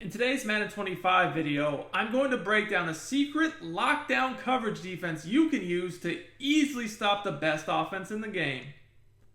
In today's Madden 25 video, I'm going to break down a secret lockdown coverage defense you can use to easily stop the best offense in the game.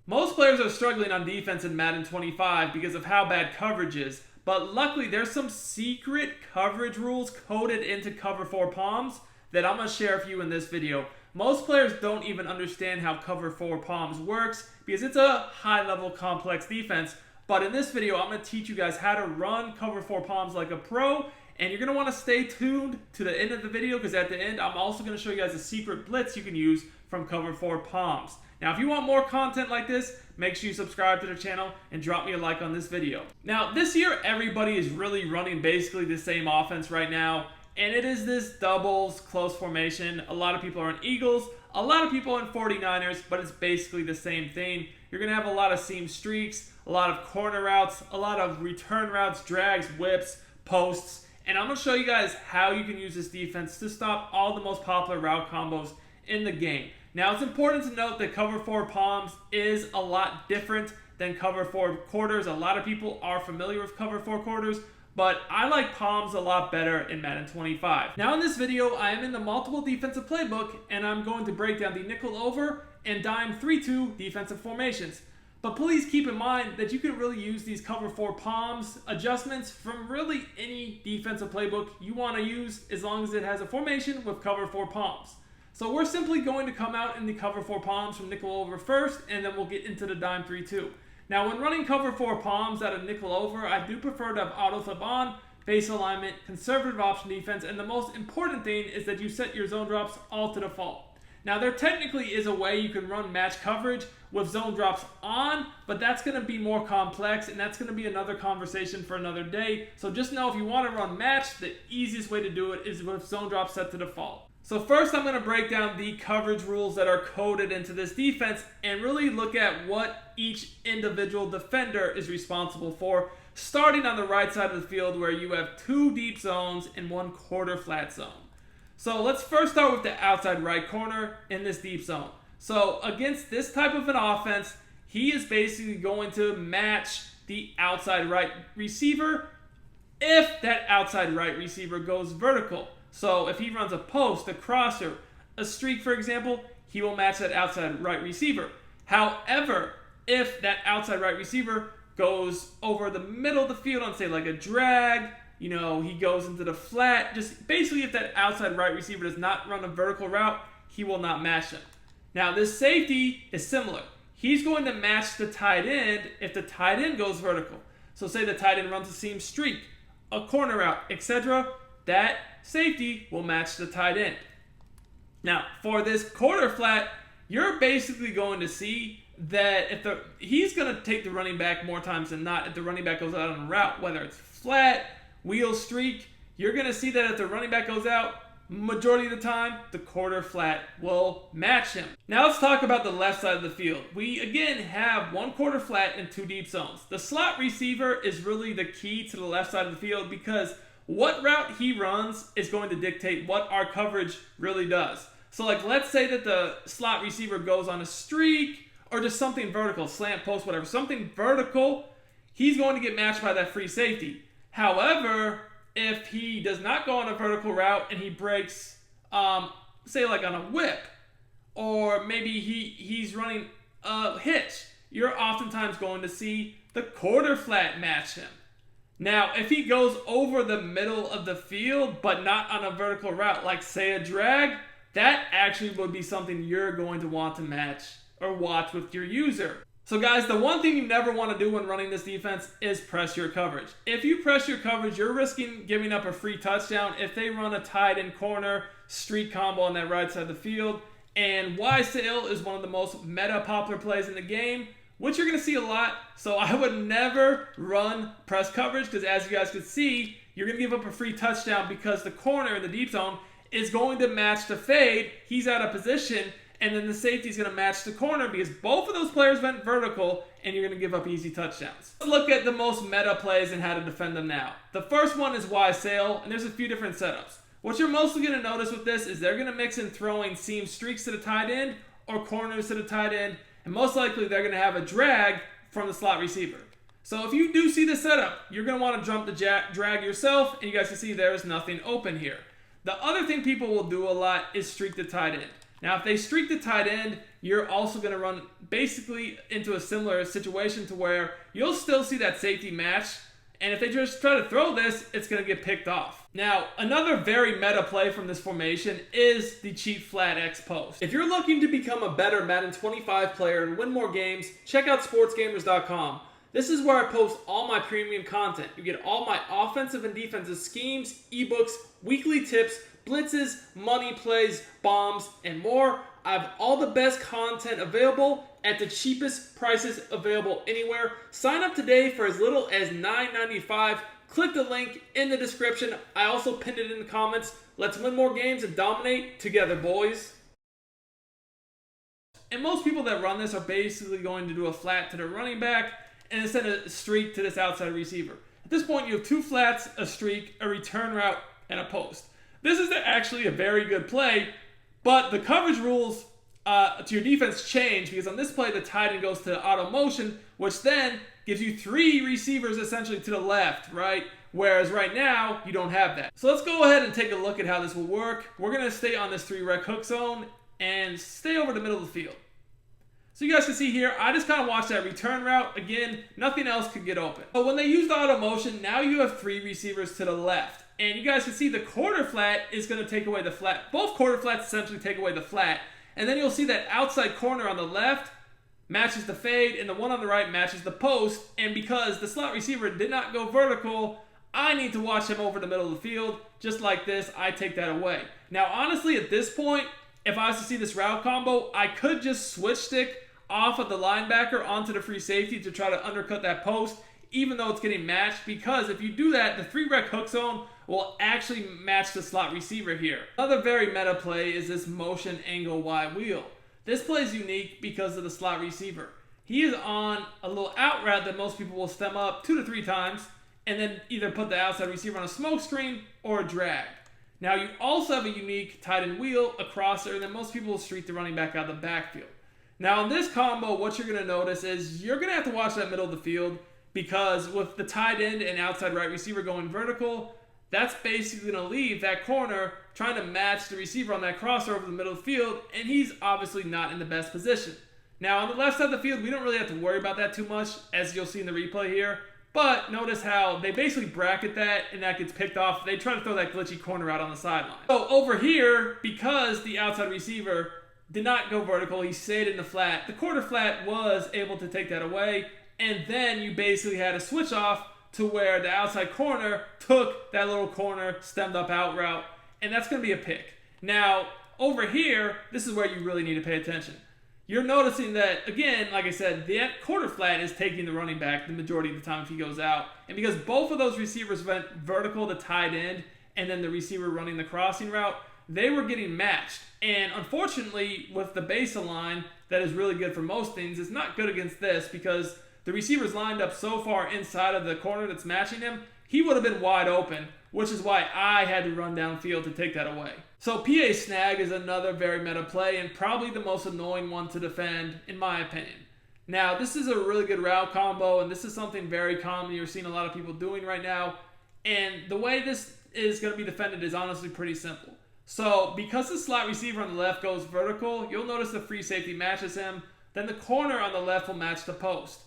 Most players are struggling on defense in Madden 25 because of how bad coverage is, but luckily there's some secret coverage rules coded into Cover 4 Palms that I'm going to share with you in this video. Most players don't even understand how Cover 4 Palms works because it's a high-level complex defense. But in this video, I'm going to teach you guys how to run Cover 4 Palms like a pro. And you're going to want to stay tuned to the end of the video because at the end, I'm also going to show you guys a secret blitz you can use from Cover 4 Palms. Now, if you want more content like this, make sure you subscribe to the channel and drop me a like on this video. Now, this year, everybody is really running basically the same offense right now. And it is this doubles close formation. A lot of people are in Eagles, a lot of people are in 49ers, but it's basically the same thing. You're going to have a lot of seam streaks, a lot of corner routes, a lot of return routes, drags, whips, posts, and I'm going to show you guys how you can use this defense to stop all the most popular route combos in the game. Now, it's important to note that Cover 4 Palms is a lot different than Cover 4 Quarters. A lot of people are familiar with Cover 4 Quarters, but I like Palms a lot better in Madden 25. Now in this video, I am in the multiple defensive playbook, and I'm going to break down the nickel over and dime 3-2 defensive formations. But please keep in mind that you can really use these Cover 4 Palms adjustments from really any defensive playbook you want to use as long as it has a formation with Cover 4 Palms. So we're simply going to come out in the Cover 4 Palms from nickel over first, and then we'll get into the dime 3-2. Now when running Cover 4 Palms out of nickel over, I do prefer to have auto flip on, base alignment, conservative option defense, and the most important thing is that you set your zone drops all to default. Now there technically is a way you can run match coverage with zone drops on, but that's going to be more complex and that's going to be another conversation for another day. So just know if you want to run match, the easiest way to do it is with zone drops set to default. So first I'm going to break down the coverage rules that are coded into this defense and really look at what each individual defender is responsible for, starting on the right side of the field where you have two deep zones and one quarter flat zone. So let's first start with the outside right corner in this deep zone. So against this type of an offense, he is basically going to match the outside right receiver if that outside right receiver goes vertical. So if he runs a post, a crosser, a streak, for example, he will match that outside right receiver. However, if that outside right receiver goes over the middle of the field on, say, like a drag, he goes into the flat, just basically if that outside right receiver does not run a vertical route, he will not match him. Now, this safety is similar. He's going to match the tight end if the tight end goes vertical. So say the tight end runs a seam streak, a corner route, etc., that safety will match the tight end. Now, for this quarter flat, you're basically going to see that if he's going to take the running back more times than not if the running back goes out on a route, whether it's flat, wheel, streak, you're going to see that if the running back goes out, majority of the time, the quarter flat will match him. Now let's talk about the left side of the field. We, again, have one quarter flat and two deep zones. The slot receiver is really the key to the left side of the field because what route he runs is going to dictate what our coverage really does. So like, let's say that the slot receiver goes on a streak or just something vertical, slant, post, whatever, something vertical, he's going to get matched by that free safety. However, if he does not go on a vertical route and he breaks, say like on a whip, or maybe he's running a hitch, you're oftentimes going to see the quarter flat match him. Now, if he goes over the middle of the field, but not on a vertical route, like say a drag, that actually would be something you're going to want to match or watch with your user. So guys, the one thing you never want to do when running this defense is press your coverage. If you press your coverage, you're risking giving up a free touchdown if they run a tight end corner streak combo on that right side of the field. And Y sail is one of the most meta popular plays in the game, which you're going to see a lot. So I would never run press coverage because as you guys can see, you're going to give up a free touchdown because the corner in the deep zone is going to match the fade. He's out of position. And then the safety is going to match the corner because both of those players went vertical and you're going to give up easy touchdowns. Let's look at the most meta plays and how to defend them now. The first one is Y sail, and there's a few different setups. What you're mostly going to notice with this is they're going to mix in throwing seam streaks to the tight end or corners to the tight end, and most likely they're going to have a drag from the slot receiver. So if you do see the setup, you're going to want to jump the drag yourself, and you guys can see there's nothing open here. The other thing people will do a lot is streak the tight end. Now, if they streak the tight end, you're also going to run basically into a similar situation to where you'll still see that safety match, and if they just try to throw this, it's going to get picked off. Now, another very meta play from this formation is the cheap flat X post. If you're looking to become a better Madden 25 player and win more games, check out sportsgamers.com. This is where I post all my premium content. You get all my offensive and defensive schemes, ebooks, weekly tips, blitzes, money plays, bombs, and more. I have all the best content available at the cheapest prices available anywhere. Sign up today for as little as $9.95. Click the link in the description. I also pinned it in the comments. Let's win more games and dominate together, boys. And most people that run this are basically going to do a flat to the running back and instead a streak to this outside receiver. At this point, you have two flats, a streak, a return route, and a post. This is actually a very good play, but the coverage rules to your defense change because on this play, the tight end goes to auto motion, which then gives you three receivers essentially to the left, right? Whereas right now, you don't have that. So let's go ahead and take a look at how this will work. We're going to stay on this 3-rec hook zone and stay over the middle of the field. So you guys can see here, I just kind of watched that return route. Again, nothing else could get open. But when they use the auto motion, now you have three receivers to the left. And you guys can see the quarter flat is going to take away the flat. Both quarter flats essentially take away the flat. And then you'll see that outside corner on the left matches the fade, and the one on the right matches the post. And because the slot receiver did not go vertical, I need to watch him over the middle of the field. Just like this, I take that away. Now, honestly, at this point, if I was to see this route combo, I could just switch stick off of the linebacker onto the free safety to try to undercut that post, even though it's getting matched, because if you do that, the 3-rec hook zone will actually match the slot receiver here. Another very meta play is this motion angle Y wheel. This play is unique because of the slot receiver. He is on a little out route that most people will stem up 2 to 3 times and then either put the outside receiver on a smoke screen or a drag. Now you also have a unique tight end wheel, a crosser, and then most people will streak the running back out of the backfield. Now in this combo, what you're going to notice is you're going to have to watch that middle of the field because with the tight end and outside right receiver going vertical, that's basically going to leave that corner trying to match the receiver on that crosser over the middle of the field, and he's obviously not in the best position. Now on the left side of the field, we don't really have to worry about that too much, as you'll see in the replay here, but notice how they basically bracket that and that gets picked off. They try to throw that glitchy corner out on the sideline. So over here, because the outside receiver did not go vertical, he stayed in the flat. The quarter flat was able to take that away, and then you basically had a switch off to where the outside corner took that little corner stemmed up out route, and that's going to be a pick. Now, over here, this is where you really need to pay attention. You're noticing that, again, like I said, that quarter flat is taking the running back the majority of the time if he goes out, and because both of those receivers went vertical to tight end, and then the receiver running the crossing route, they were getting matched. And unfortunately, with the base line that is really good for most things, it's not good against this because the receiver's lined up so far inside of the corner that's matching him, he would have been wide open, which is why I had to run downfield to take that away. So PA snag is another very meta play and probably the most annoying one to defend, in my opinion. Now, this is a really good route combo, and this is something very common you're seeing a lot of people doing right now. And the way this is going to be defended is honestly pretty simple. So because the slot receiver on the left goes vertical, you'll notice the free safety matches him. Then the corner on the left will match the post.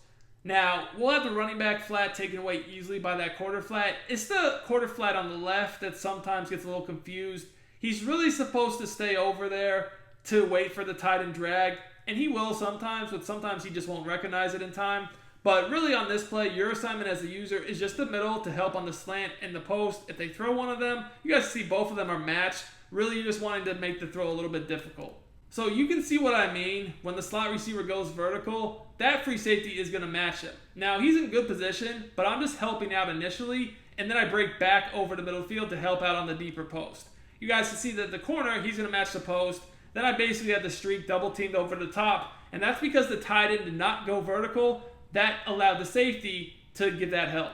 Now, we'll have the running back flat taken away easily by that quarter flat. It's the quarter flat on the left that sometimes gets a little confused. He's really supposed to stay over there to wait for the tight end drag, and he will sometimes, but sometimes he just won't recognize it in time. But really on this play, your assignment as a user is just the middle to help on the slant and the post. If they throw one of them, you guys see both of them are matched. Really, you're just wanting to make the throw a little bit difficult. So you can see what I mean. When the slot receiver goes vertical, that free safety is going to match him. Now, he's in good position, but I'm just helping out initially, and then I break back over the middle field to help out on the deeper post. You guys can see that the corner, he's going to match the post. Then I basically had the streak double teamed over the top, and that's because the tight end did not go vertical. That allowed the safety to give that help.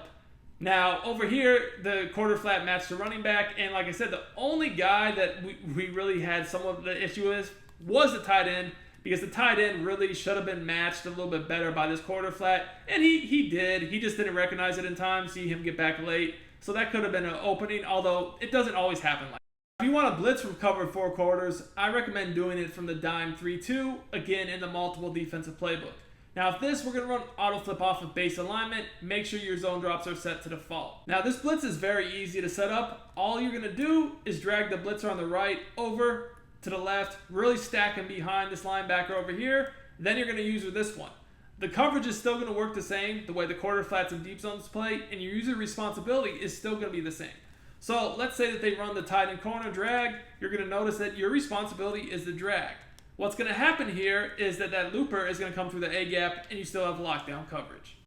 Now, over here, the quarter flat matched the running back, and like I said, the only guy that we really had some of the issue with was the tight end, because the tight end really should have been matched a little bit better by this quarter flat, and he did. He just didn't recognize it in time, see him get back late. So that could have been an opening, although it doesn't always happen like that. If you want to blitz from cover 4 quarters, I recommend doing it from the dime 3-2, again in the multiple defensive playbook. Now if this, we're going to run auto flip off of base alignment, make sure your zone drops are set to default. Now this blitz is very easy to set up. All you're going to do is drag the blitzer on the right over to the left, really stack him behind this linebacker over here. Then you're going to use this one. The coverage is still going to work the same, the way the quarter flats and deep zones play, and your user responsibility is still going to be the same. So let's say that they run the tight end corner drag. You're going to notice that your responsibility is the drag. What's going to happen here is that looper is going to come through the A gap and you still have lockdown coverage.